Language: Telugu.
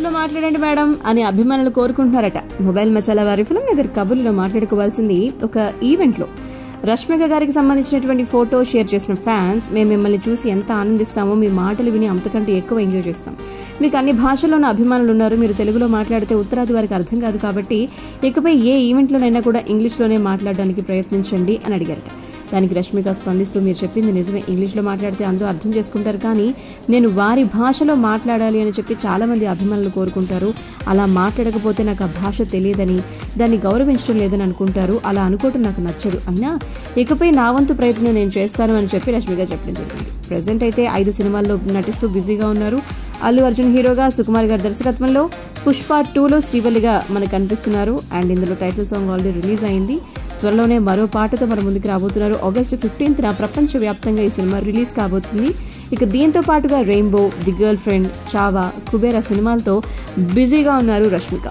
ఇంగ్లీష్లో మాట్లాడండి మేడం అని అభిమానులు కోరుకుంటున్నారట. మొబైల్ మసాలా వారి ఫిల్మ్ నగర్ కబుర్లో మాట్లాడుకోవాల్సింది ఒక ఈవెంట్లో రష్మిక గారికి సంబంధించినటువంటి ఫోటో షేర్ చేసిన ఫ్యాన్స్, మేము మిమ్మల్ని చూసి ఎంత ఆనందిస్తామో, మీ మాటలు విని అంతకంటే ఎక్కువ ఎంజాయ్ చేస్తాం. మీకు అన్ని భాషల్లోనూ అభిమానులు ఉన్నారు, మీరు తెలుగులో మాట్లాడితే ఉత్తరాది వారికి అర్థం కాదు, కాబట్టి ఇకపై ఏ ఈవెంట్లోనైనా కూడా ఇంగ్లీష్లోనే మాట్లాడడానికి ప్రయత్నించండి అని అడిగారట. దానికి రష్మిక స్పందిస్తూ, మీరు చెప్పింది నిజమే, ఇంగ్లీష్లో మాట్లాడితే అందరూ అర్థం చేసుకుంటారు, కానీ నేను వారి భాషలో మాట్లాడాలి అని చెప్పి చాలామంది అభిమానులు కోరుకుంటారు. అలా మాట్లాడకపోతే నాకు ఆ భాష తెలియదని, దాన్ని గౌరవించడం లేదని అనుకుంటారు. అలా అనుకోవటం నాకు నచ్చదు. అయినా ఇకపై నా వంతు ప్రయత్నం నేను చేస్తాను అని చెప్పి రష్మిక చెప్పడం జరిగింది. ప్రజెంట్ అయితే 5 సినిమాల్లో నటిస్తూ బిజీగా ఉన్నారు. అల్లు అర్జున్ హీరోగా, సుకుమార్ గారి దర్శకత్వంలో పుష్ప 2లో శ్రీవల్లిగా మనకు కనిపిస్తున్నారు. అండ్ ఇందులో టైటిల్ సాంగ్ ఆల్రెడీ రిలీజ్ అయింది. త్వరలోనే మరో పాటతో మన ముందుకు రాబోతున్నారు. ఆగస్టు 15న ప్రపంచవ్యాప్తంగా ఈ సినిమా రిలీజ్ కాబోతుంది. ఇక దీంతో పాటుగా rainbow, the girl friend, Chhaava, Kubera సినిమాలతో బిజీగా ఉన్నారు రష్మిక.